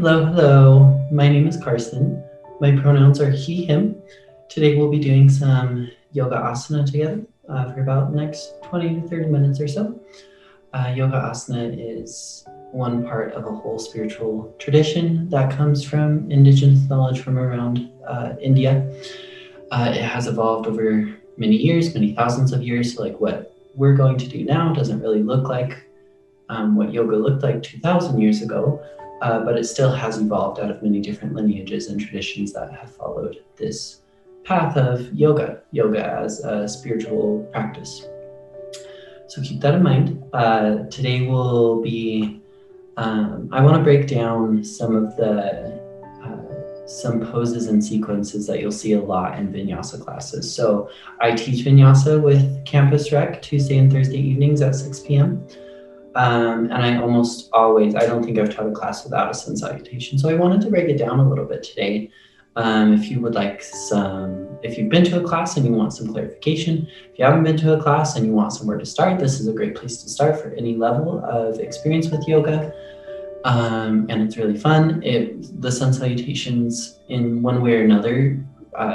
Hello, hello. My name is Karson. My pronouns are he, him. Today we'll be doing some yoga asana together for about the next 20 to 30 minutes or so. Yoga asana is one part of a whole spiritual tradition that comes from indigenous knowledge from around India. It has evolved over many years, many thousands of years. So like what we're going to do now doesn't really look like what yoga looked like 2,000 years ago. But it still has evolved out of many different lineages and traditions that have followed this path of yoga as a spiritual practice. So keep that in mind. Today will be, I want to break down some of the some poses and sequences that you'll see a lot in vinyasa classes. So I teach vinyasa with Campus Rec Tuesday and Thursday evenings at 6 p.m. And I almost always, I don't think I've taught a class without a sun salutation. So I wanted to break it down a little bit today. If you would like if you've been to a class and you want some clarification, if you haven't been to a class and you want somewhere to start, this is a great place to start for any level of experience with yoga. And it's really fun. The sun salutations in one way or another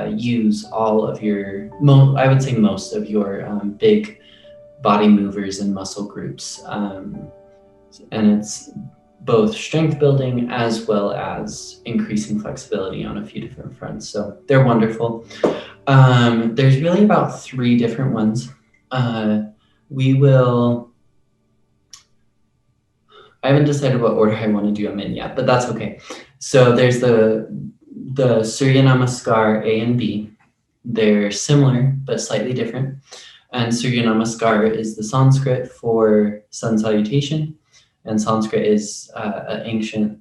use all of your, I would say most of your big body movers and muscle groups. And it's both strength building as well as increasing flexibility on a few different fronts. So they're wonderful. There's really about 3 different ones. I haven't decided what order I want to do them in yet, but that's okay. So there's the Surya Namaskar A and B. They're similar, but slightly different. And Surya Namaskar is the Sanskrit for sun salutation. And Sanskrit is an ancient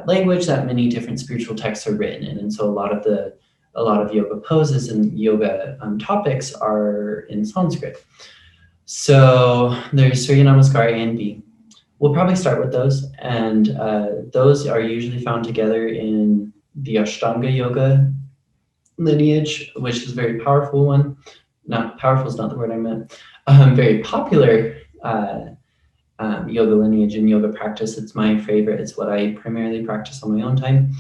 language that many different spiritual texts are written in. And so a lot of yoga poses and yoga topics are in Sanskrit. So there's Surya Namaskar A and B. We'll probably start with those. And those are usually found together in the Ashtanga yoga lineage, which is a very powerful one. Not powerful is not the word I meant. Very popular yoga lineage and yoga practice. It's my favorite. It's what I primarily practice on my own time.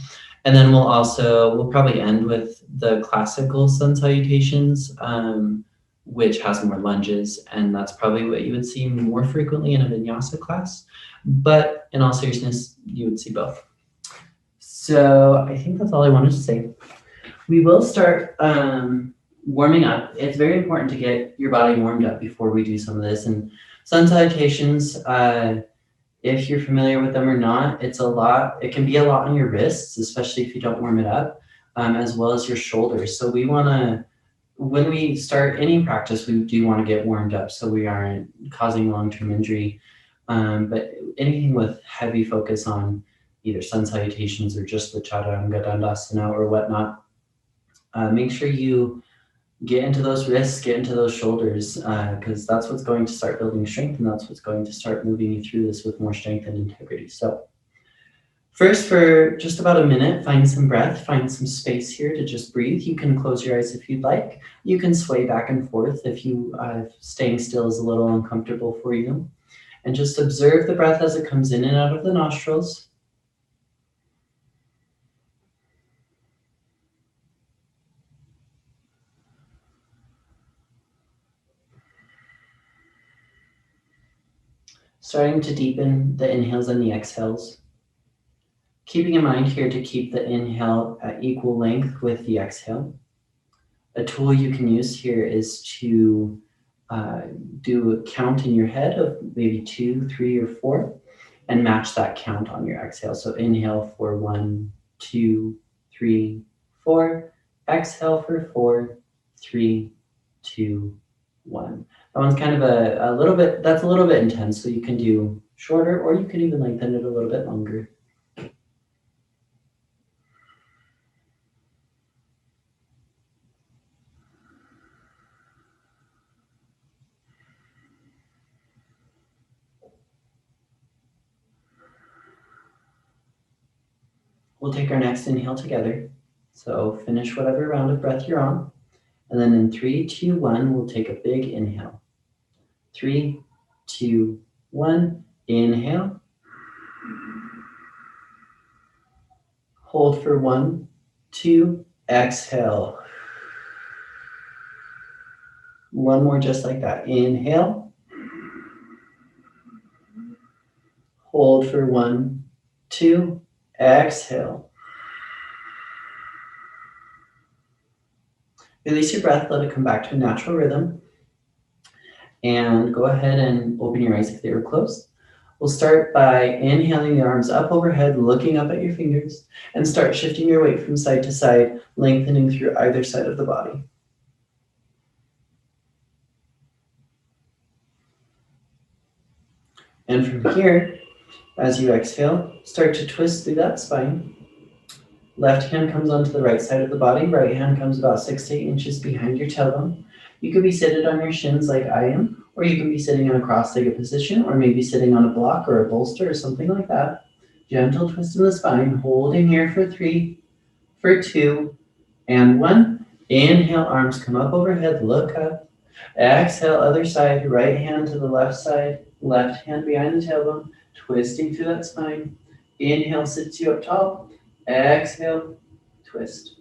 And then we'll probably end with the classical sun salutations, which has more lunges, and that's probably what you would see more frequently in a vinyasa class. But in all seriousness, you would see both. So I think that's all I wanted to say. We will start warming up. It's very important to get your body warmed up before we do some of this. And sun salutations, if you're familiar with them or not, it can be a lot on your wrists, especially if you don't warm it up, as well as your shoulders. So when we start any practice, we do want to get warmed up so we aren't causing long-term injury. But anything with heavy focus on either sun salutations or just the Chaturanga Dandasana or whatnot, make sure you get into those wrists, get into those shoulders, because that's what's going to start building strength, and that's what's going to start moving you through this with more strength and integrity. So first, for just about a minute, find some breath, find some space here to just breathe. You can close your eyes if you'd like. You can sway back and forth if staying still is a little uncomfortable for you. And just observe the breath as it comes in and out of the nostrils. Starting to deepen the inhales and the exhales. Keeping in mind here to keep the inhale at equal length with the exhale. A tool you can use here is to do a count in your head of maybe 2, 3, or 4, and match that count on your exhale. So inhale for 1, 2, 3, 4. Exhale for 4, 3, 2, 1. That one's kind of a little bit intense, so you can do shorter, or you can even lengthen it a little bit longer. We'll take our next inhale together. So finish whatever round of breath you're on. And then in 3, 2, 1, we'll take a big inhale. 3, 2, 1, inhale. Hold for 1, 2, exhale. One more just like that. Inhale. Hold for 1, 2, exhale. Release your breath, let it come back to a natural rhythm. And go ahead and open your eyes if they were closed. We'll start by inhaling the arms up overhead, looking up at your fingers, and start shifting your weight from side to side, lengthening through either side of the body. And from here, as you exhale, start to twist through that spine. Left hand comes onto the right side of the body. Right hand comes about 6 to 8 inches behind your tailbone. You could be seated on your shins like I am, or you can be sitting in a cross-legged position, or maybe sitting on a block or a bolster or something like that. Gentle twist in the spine, holding here for 3, for 2, and 1. Inhale, arms come up overhead, look up. Exhale, other side, right hand to the left side, left hand behind the tailbone, twisting through that spine. Inhale, sits you up tall. Exhale, twist.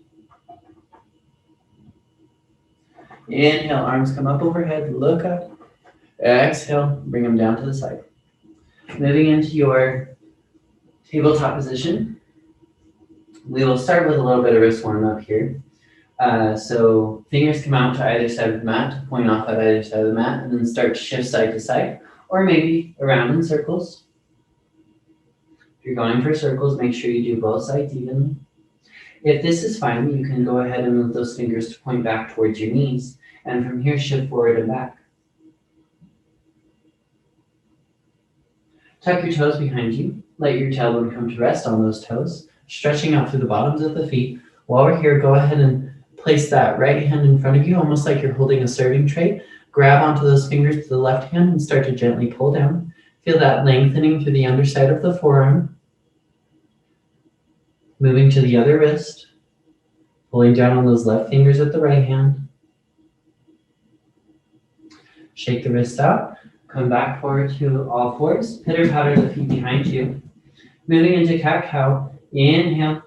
Inhale, arms come up overhead, look up. Exhale, bring them down to the side. Moving into your tabletop position, we will start with a little bit of wrist warm up here. So fingers come out to either side of the mat, point off at either side of the mat, and then start to shift side to side, or maybe around in circles. If you're going for circles, make sure you do both sides evenly. If this is fine, you can go ahead and move those fingers to point back towards your knees, and from here shift forward and back. Tuck your toes behind you. Let your tailbone come to rest on those toes, stretching out through the bottoms of the feet. While we're here, go ahead and place that right hand in front of you, almost like you're holding a serving tray. Grab onto those fingers to the left hand and start to gently pull down. Feel that lengthening through the underside of the forearm. Moving to the other wrist. Pulling down on those left fingers with the right hand. Shake the wrist out. Come back forward to all fours. Pitter patter the feet behind you. Moving into cat-cow. Inhale.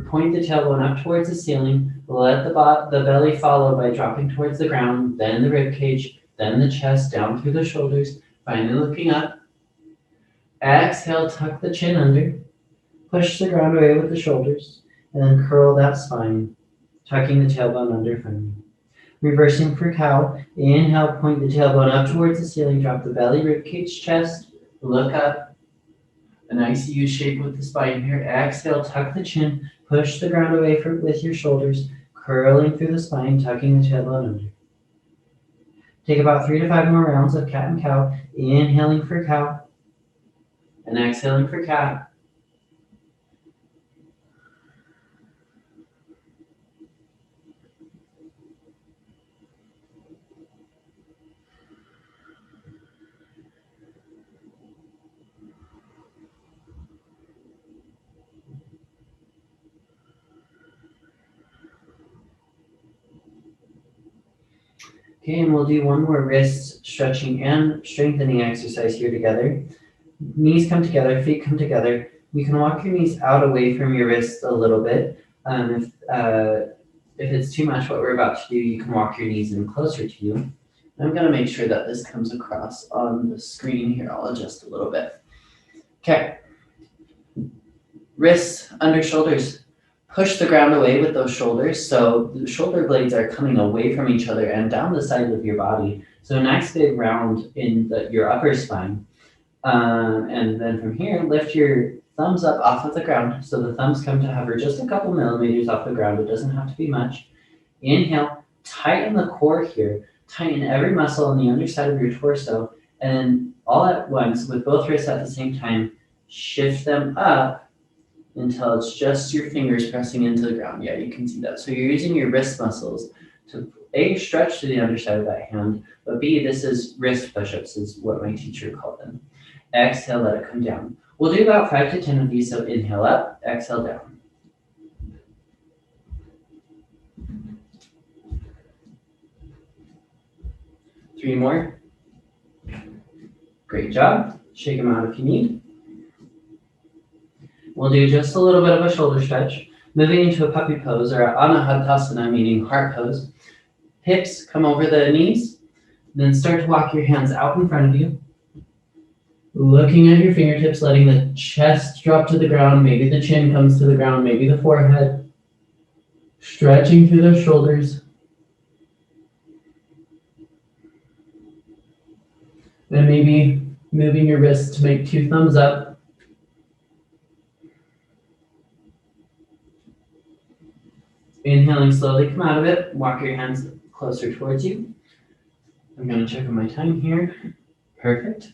Point the tailbone up towards the ceiling. Let the belly follow by dropping towards the ground, then the rib cage, then the chest, down through the shoulders. Finally looking up. Exhale, tuck the chin under. Push the ground away with the shoulders, and then curl that spine, tucking the tailbone under firmly. Reversing for cow. Inhale, point the tailbone up towards the ceiling, drop the belly, rib cage, chest, look up. A nice U shape with the spine here. Exhale, tuck the chin, push the ground away with your shoulders, curling through the spine, tucking the tailbone under. Take about 3 to 5 more rounds of cat and cow. Inhaling for cow, and exhaling for cat. Okay, and we'll do one more wrist stretching and strengthening exercise here together. Knees come together, feet come together. You can walk your knees out away from your wrists a little bit. If it's too much what we're about to do, you can walk your knees in closer to you. I'm going to make sure that this comes across on the screen here. I'll adjust a little bit. Okay. Wrists under shoulders. Push the ground away with those shoulders. So the shoulder blades are coming away from each other and down the side of your body. So nice big round in your upper spine. And then from here, lift your thumbs up off of the ground. So the thumbs come to hover just a couple millimeters off the ground. It doesn't have to be much. Inhale, tighten the core here. Tighten every muscle on the underside of your torso. And all at once, with both wrists at the same time, shift them up until it's just your fingers pressing into the ground. Yeah, you can see that. So you're using your wrist muscles to A, stretch to the underside of that hand, but B, this is wrist push-ups is what my teacher called them. Exhale, let it come down. We'll do about 5 to 10 of these, so inhale up, exhale down. Three more. Great job. Shake them out if you need. We'll do just a little bit of a shoulder stretch. Moving into a puppy pose or anahatasana, meaning heart pose. Hips come over the knees. Then start to walk your hands out in front of you. Looking at your fingertips, letting the chest drop to the ground. Maybe the chin comes to the ground, maybe the forehead. Stretching through those shoulders. And maybe moving your wrists to make 2 thumbs up. Inhaling slowly, come out of it. Walk your hands closer towards you. I'm going to check on my time here. Perfect.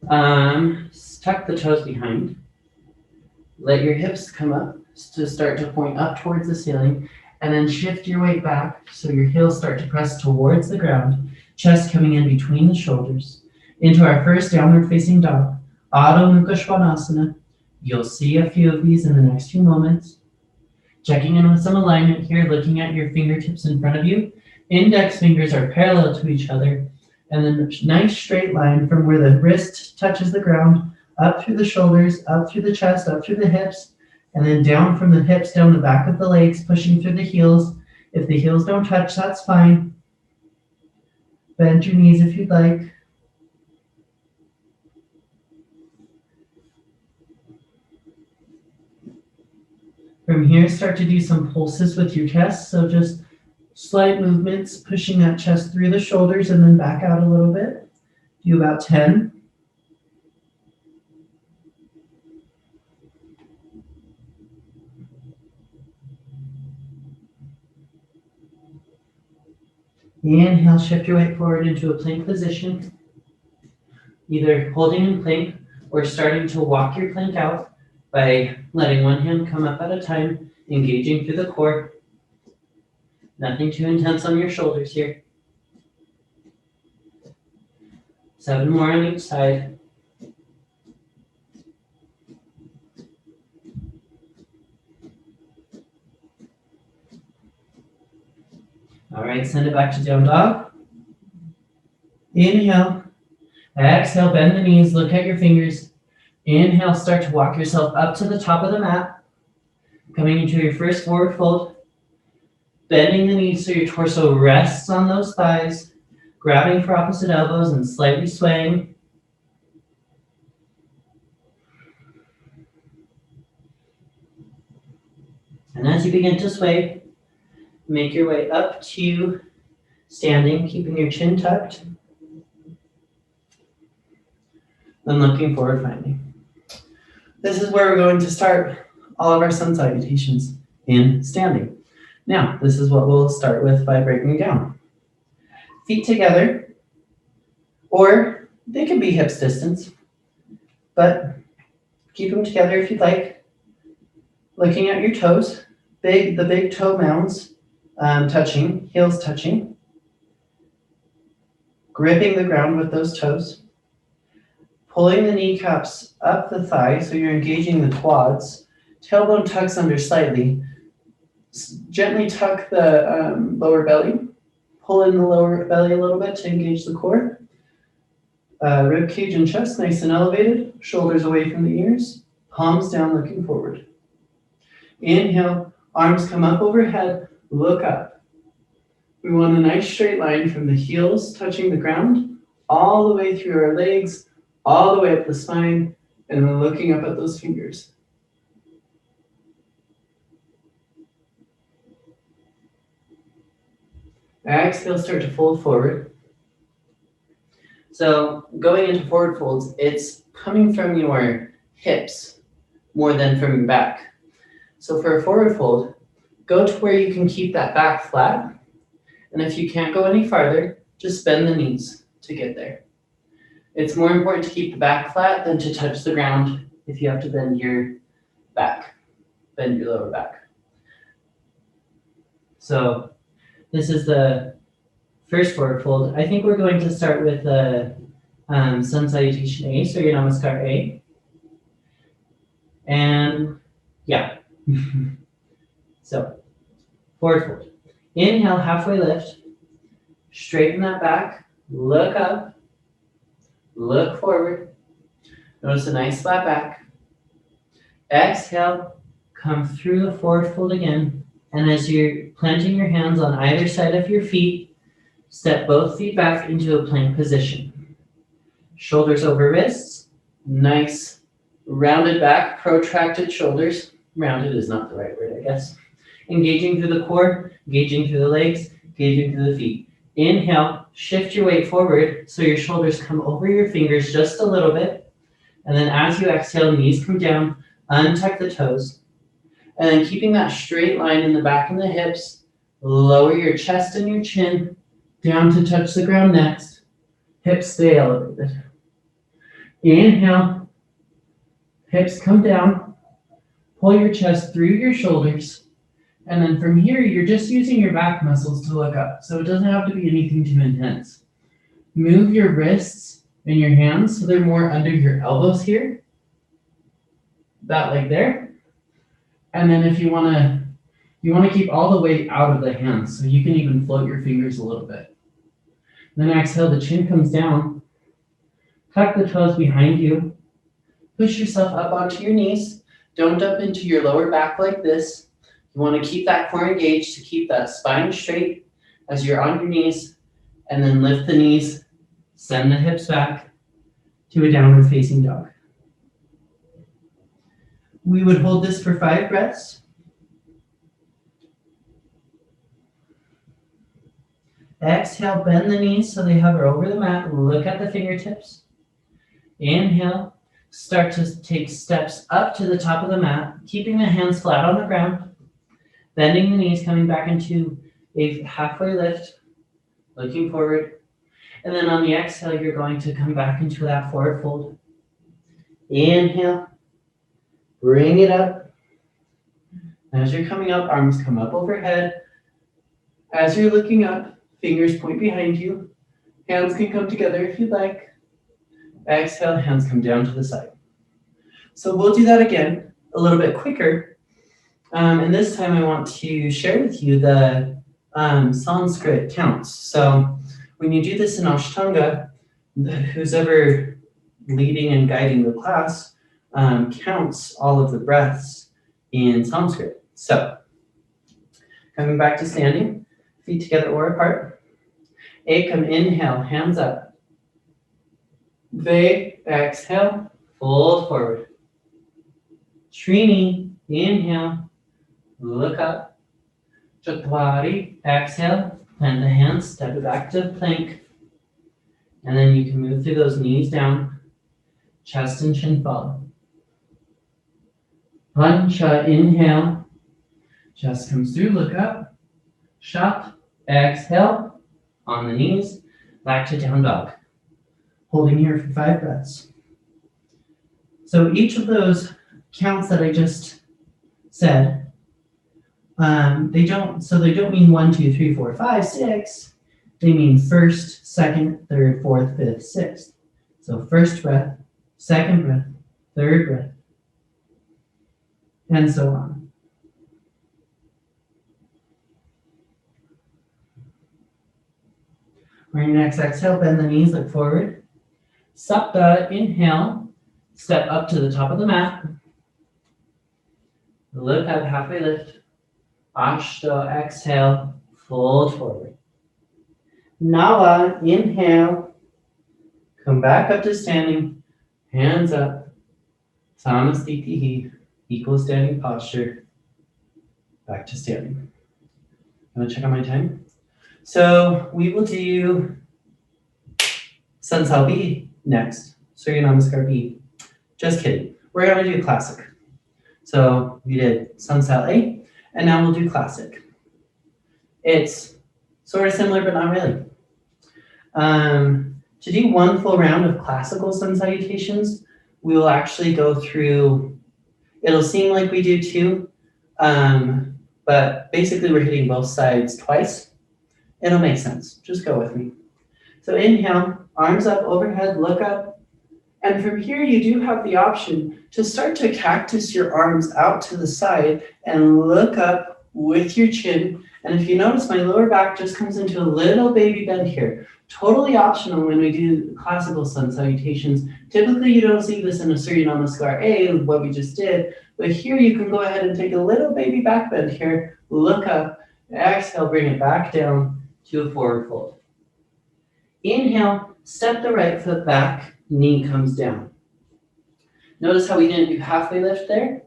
Tuck the toes behind. Let your hips come up to start to point up towards the ceiling, and then shift your weight back so your heels start to press towards the ground, chest coming in between the shoulders. Into our first downward facing dog, Adho Mukha Svanasana. You'll see a few of these in the next few moments. Checking in with some alignment here, looking at your fingertips in front of you. Index fingers are parallel to each other, and then a nice straight line from where the wrist touches the ground, up through the shoulders, up through the chest, up through the hips, and then down from the hips, down the back of the legs, pushing through the heels. If the heels don't touch, that's fine. Bend your knees if you'd like. From here, start to do some pulses with your chest. So just slight movements, pushing that chest through the shoulders and then back out a little bit. Do about 10. Inhale, shift your weight forward into a plank position. Either holding in plank or starting to walk your plank out by letting one hand come up at a time, engaging through the core. Nothing too intense on your shoulders here. 7 more on each side. All right, send it back to down dog. Inhale. Exhale, bend the knees, look at your fingers. Inhale, start to walk yourself up to the top of the mat. Coming into your first forward fold. Bending the knees so your torso rests on those thighs. Grabbing for opposite elbows and slightly swaying. And as you begin to sway, make your way up to standing, keeping your chin tucked. Then looking forward finally. This is where we're going to start all of our sun salutations in standing. Now, this is what we'll start with by breaking down. Feet together, or they can be hips distance, but keep them together if you'd like. Looking at your toes, the big toe mounds touching, heels touching. Gripping the ground with those toes. Pulling the kneecaps up the thigh so you're engaging the quads. Tailbone tucks under slightly. Gently tuck the lower belly. Pull in the lower belly a little bit to engage the core. Rib cage and chest nice and elevated. Shoulders away from the ears. Palms down looking forward. Inhale, arms come up overhead, look up. We want a nice straight line from the heels touching the ground, all the way through our legs, all the way up the spine, and then looking up at those fingers. Exhale, start to fold forward. So going into forward folds, it's coming from your hips more than from your back. So for a forward fold, go to where you can keep that back flat. And if you can't go any farther, just bend the knees to get there. It's more important to keep the back flat than to touch the ground if you have to bend your back, bend your lower back. So this is the first forward fold. I think we're going to start with the Sun Salutation A, so your Namaskar A. And yeah. So forward fold. Inhale, halfway lift. Straighten that back. Look up. Look forward. Notice a nice flat back. Exhale, come through the forward fold again. And as you're planting your hands on either side of your feet, step both feet back into a plank position. Shoulders over wrists, nice rounded back, protracted shoulders. Rounded is not the right word, I guess. Engaging through the core, engaging through the legs, engaging through the feet. Inhale, shift your weight forward so your shoulders come over your fingers just a little bit. And then as you exhale, knees come down, untuck the toes. And then keeping that straight line in the back and the hips, lower your chest and your chin down to touch the ground next. Hips stay elevated. Inhale, hips come down, pull your chest through your shoulders. And then from here, you're just using your back muscles to look up. So it doesn't have to be anything too intense. Move your wrists and your hands so they're more under your elbows here. That leg there. And then if you want to keep all the weight out of the hands, so you can even float your fingers a little bit. Then exhale, the chin comes down. Tuck the toes behind you. Push yourself up onto your knees. Don't dump into your lower back like this. You want to keep that core engaged to keep that spine straight as you're on your knees, and then lift the knees, send the hips back to a downward facing dog. We would hold this for 5 breaths. Exhale, bend the knees so they hover over the mat. Look at the fingertips. Inhale, start to take steps up to the top of the mat, keeping the hands flat on the ground. Bending the knees, coming back into a halfway lift, looking forward. And then on the exhale, you're going to come back into that forward fold. Inhale, bring it up. As you're coming up, arms come up overhead. As you're looking up, fingers point behind you. Hands can come together if you'd like. Exhale, hands come down to the side. So we'll do that again, a little bit quicker. And this time I want to share with you the Sanskrit counts. So when you do this in Ashtanga, who's ever leading and guiding the class counts all of the breaths in Sanskrit. So coming back to standing, feet together or apart. Ekam, inhale, hands up. Ve, exhale, fold forward. Trini, inhale. Look up. Chatwari, exhale, plant the hands, step it back to plank. And then you can move through those knees down, chest and chin follow. Pancha, inhale, chest comes through, look up. Shat, exhale, on the knees, back to down dog. Holding here for 5 breaths. So each of those counts that I just said, they don't mean 1, 2, 3, 4, 5, 6. They mean first, second, third, fourth, fifth, sixth. So first breath, second breath, third breath, and so on. On your next exhale, bend the knees, look forward. Sapta, inhale, step up to the top of the mat. Look up, halfway lift. Ashta, exhale, fold forward. Nava, inhale, come back up to standing, hands up. Samastitihi, equal standing posture, back to standing. I'm gonna check on my time. So we will do Sansal B next, Surya Namaskar B. Just kidding, we're gonna do classic. So we did Sansal A, and now we'll do classic. It's sort of similar, but not really. To do one full round of classical sun salutations, we will actually go through, it'll seem like we do 2, but basically we're hitting both sides twice. It'll make sense, just go with me. So inhale, arms up overhead, look up. And from here, you do have the option to start to cactus your arms out to the side and look up with your chin And if you notice, my lower back just comes into a little baby bend here. Totally optional when we do classical sun salutations. Typically, you don't see this in a Surya Namaskar A, what we just did, but here you can go ahead and take a little baby back bend here, look up, exhale, bring it back down to a forward fold. Inhale, step the right foot back, knee comes down. Notice how we didn't do halfway lift there?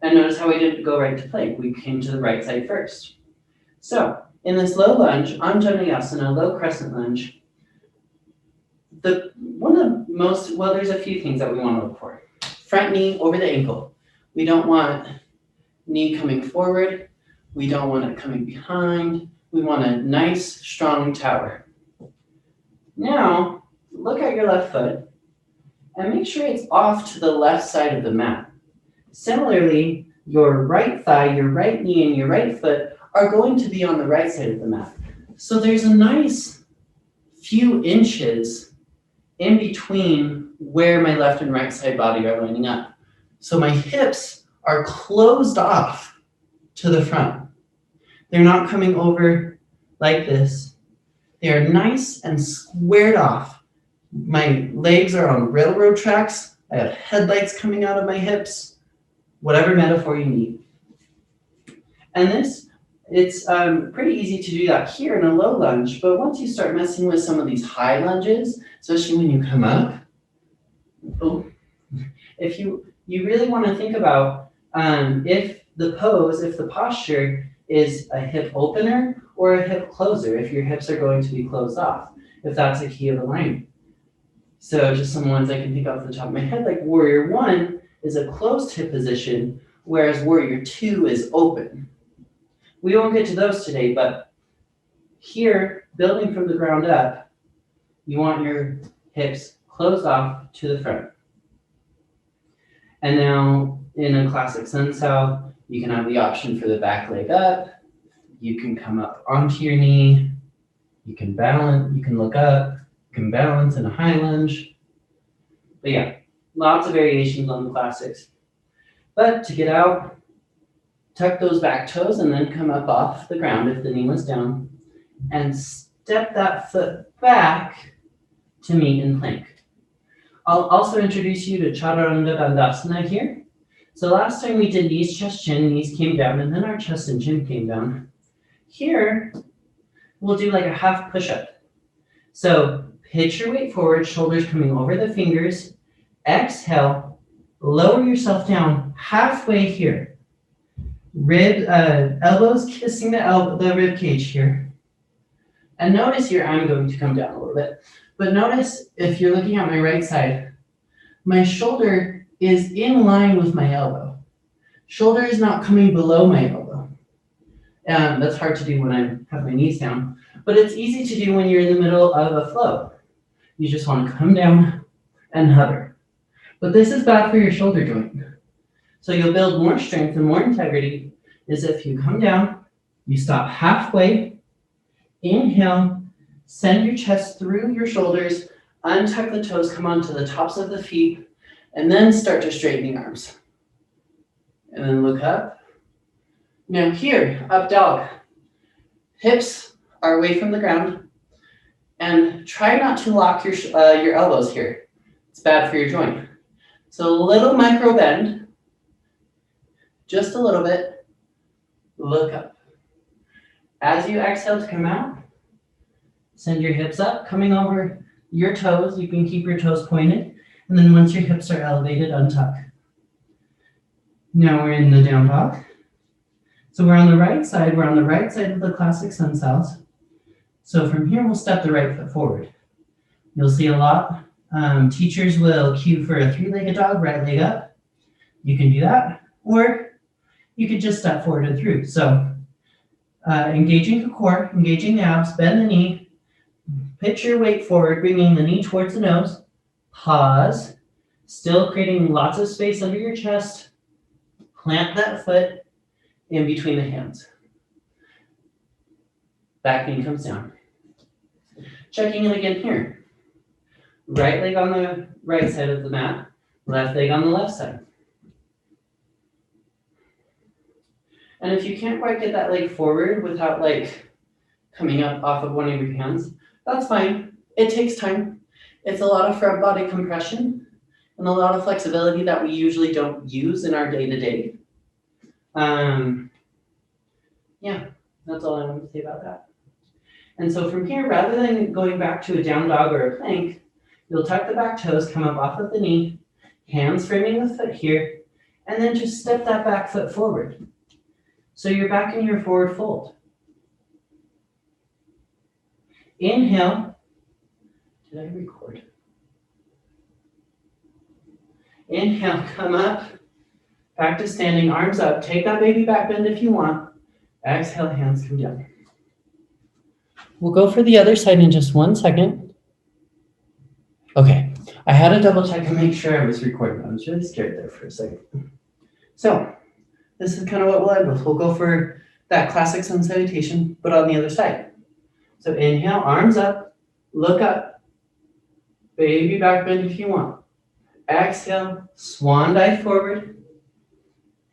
And notice how we didn't go right to plank. We came to the right side first. So, in this low lunge, Anjaneyasana, low crescent lunge, there's a few things that we want to look for. Front knee over the ankle. We don't want knee coming forward. We don't want it coming behind. We want a nice, strong tower. Now, look at your left foot and make sure it's off to the left side of the mat. Similarly, your right thigh, your right knee, and your right foot are going to be on the right side of the mat. So there's a nice few inches in between where my left and right side body are lining up. So my hips are closed off to the front. They're not coming over like this. They are nice and squared off. My legs are on railroad tracks. I have headlights coming out of my hips, whatever metaphor you need. And it's pretty easy to do that here in a low lunge, but once you start messing with some of these high lunges, especially when you come up, if you really want to think about if the posture is a hip opener or a hip closer, if your hips are going to be closed off, if that's a key of alignment. So just some ones I can think off the top of my head, like Warrior 1 is a closed hip position, whereas Warrior 2 is open. We won't get to those today, but here, building from the ground up, you want your hips closed off to the front. And now in a classic sun sal, you can have the option for the back leg up. You can come up onto your knee. You can balance, you can look up, you can balance in a high lunge. But yeah, lots of variations on the classics. But to get out, tuck those back toes and then come up off the ground if the knee was down and step that foot back to meet in plank. I'll also introduce you to Chaturanga Dandasana here. So last time we did knees, chest, chin, knees came down and then our chest and chin came down. Here, we'll do like a half push-up. So pitch your weight forward, shoulders coming over the fingers. Exhale, lower yourself down halfway here. Elbows kissing the rib cage here. And notice here, I'm going to come down a little bit. But notice if you're looking at my right side, my shoulder is in line with my elbow. Shoulder is not coming below my elbow. That's hard to do when I have my knees down. But it's easy to do when you're in the middle of a flow. You just want to come down and hover. But this is bad for your shoulder joint. So you'll build more strength and more integrity is if you come down, you stop halfway, inhale, send your chest through your shoulders, untuck the toes, come onto the tops of the feet, and then start to straighten the arms. And then look up. Now here, up dog. Hips are away from the ground, and try not to lock your elbows here. It's bad for your joint. So a little micro bend. Just a little bit, look up. As you exhale to come out, send your hips up, coming over your toes. You can keep your toes pointed. And then once your hips are elevated, untuck. Now we're in the down dog. So we're on the right side of the classic sun sals. So from here, we'll step the right foot forward. You'll see a lot. Teachers will cue for a 3-legged dog, right leg up. You can do that. Or you could just step forward and through. So engaging the core, engaging the abs, bend the knee, pitch your weight forward, bringing the knee towards the nose, pause, still creating lots of space under your chest, plant that foot in between the hands. Back knee comes down. Checking in again here. Right leg on the right side of the mat, left leg on the left side. And if you can't quite get that leg forward without like coming up off of one of your hands, that's fine. It takes time. It's a lot of front body compression and a lot of flexibility that we usually don't use in our day-to-day. Yeah, that's all I want to say about that. And so from here, rather than going back to a down dog or a plank, you'll tuck the back toes, come up off of the knee, hands framing the foot here, and then just step that back foot forward. So you're back in your forward fold. Inhale. Did I record? Inhale, come up, back to standing, arms up. Take that baby back bend if you want. Exhale, hands come down. We'll go for the other side in just 1 second. Okay, I had to double check and make sure I was recording. I was really scared there for a second. So, this is kind of what we'll end with. We'll go for that classic sun salutation, but on the other side. So inhale, arms up, look up, baby back bend if you want. Exhale, swan dive forward.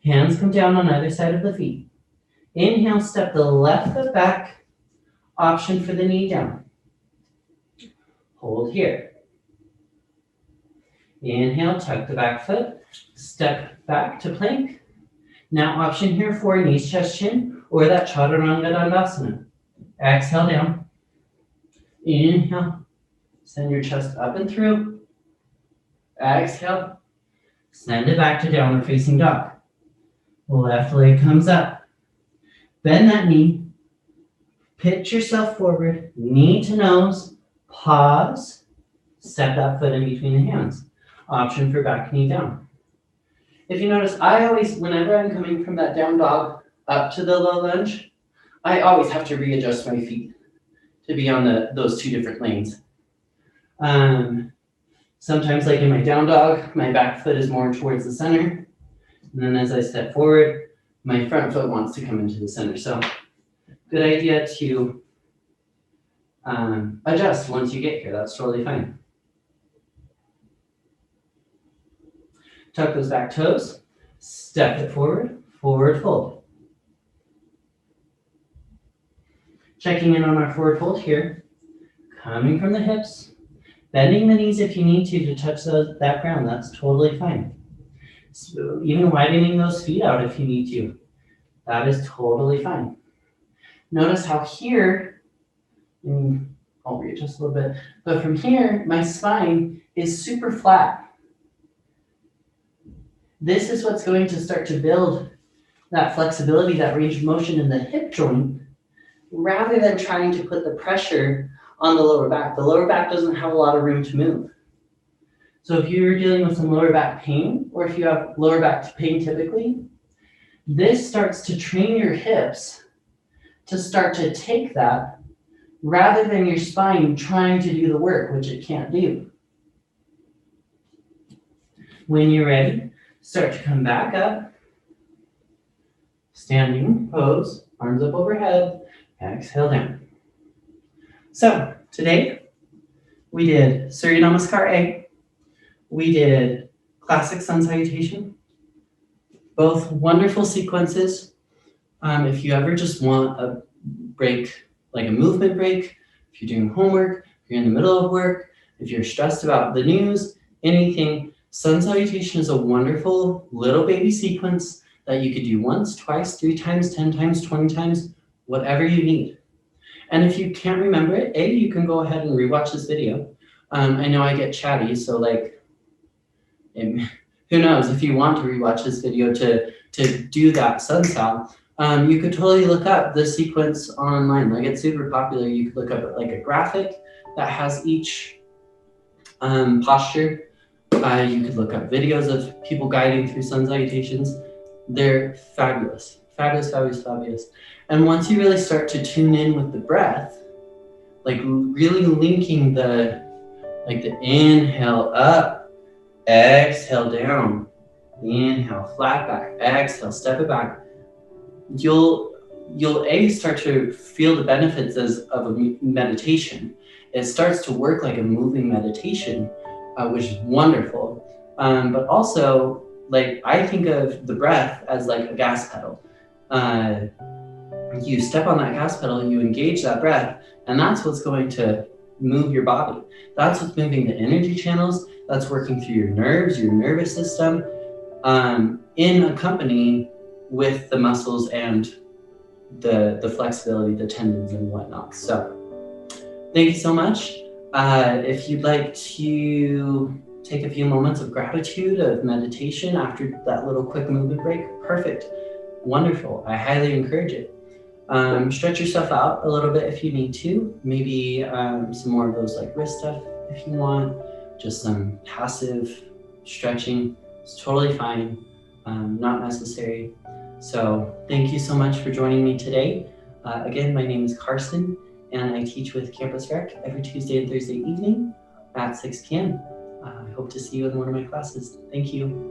Hands come down on either side of the feet. Inhale, step the left foot back. Option for the knee down. Hold here. Inhale, tuck the back foot. Step back to plank. Now option here for knees, chest, chin, or that chaturanga dandasana. Exhale down. Inhale. Send your chest up and through. Exhale. Send it back to downward facing dog. Left leg comes up. Bend that knee. Pitch yourself forward. Knee to nose. Pause. Step that foot in between the hands. Option for back knee down. If you notice, I always, whenever I'm coming from that down dog up to the low lunge, I always have to readjust my feet to be on those two different lanes. Sometimes, like in my down dog, my back foot is more towards the center. And then as I step forward, my front foot wants to come into the center. So good idea to adjust once you get here. That's totally fine. Tuck those back toes, step it forward, forward fold. Checking in on our forward fold here, coming from the hips, bending the knees if you need to touch that ground, that's totally fine. So even widening those feet out if you need to, that is totally fine. Notice how here, I'll readjust a little bit, but from here, my spine is super flat. This is what's going to start to build that flexibility, that range of motion in the hip joint, rather than trying to put the pressure on the lower back. The lower back doesn't have a lot of room to move. So if you're dealing with some lower back pain, or if you have lower back pain typically, this starts to train your hips to start to take that, rather than your spine trying to do the work, which it can't do. When you're ready, start to come back up, standing pose, arms up overhead, exhale down. So today we did Surya Namaskar A, we did classic sun salutation, both wonderful sequences. If you ever just want a break, like a movement break, if you're doing homework, if you're in the middle of work, if you're stressed about the news, anything, sun salutation is a wonderful little baby sequence that you could do once, twice, 3 times, 10 times, 20 times, whatever you need. And if you can't remember it, you can go ahead and rewatch this video. I know I get chatty, so like, who knows, if you want to rewatch this video to do that sun sal, you could totally look up the sequence online. Like, it's super popular. You could look up like a graphic that has each posture. You could look up videos of people guiding through sun salutations. They're fabulous, fabulous, fabulous, fabulous. And once you really start to tune in with the breath, like really linking the inhale up, exhale down, inhale, flat back, exhale, step it back, you'll start to feel the benefits of a meditation. It starts to work like a moving meditation, which is wonderful. But also, like, I think of the breath as like a gas pedal. you step on that gas pedal, you engage that breath, and that's what's going to move your body. That's what's moving the energy channels. That's working through your nerves, your nervous system, in accompany with the muscles and the flexibility, the tendons and whatnot. So thank you so much. If you'd like to take a few moments of gratitude, of meditation after that little quick movement break, perfect, wonderful. I highly encourage it. Stretch yourself out a little bit if you need to. Maybe some more of those like wrist stuff if you want. Just some passive stretching. It's totally fine, not necessary. So thank you so much for joining me today. Again, my name is Karson, and I teach with Campus Rec every Tuesday and Thursday evening at 6 p.m. I hope to see you in one of my classes. Thank you.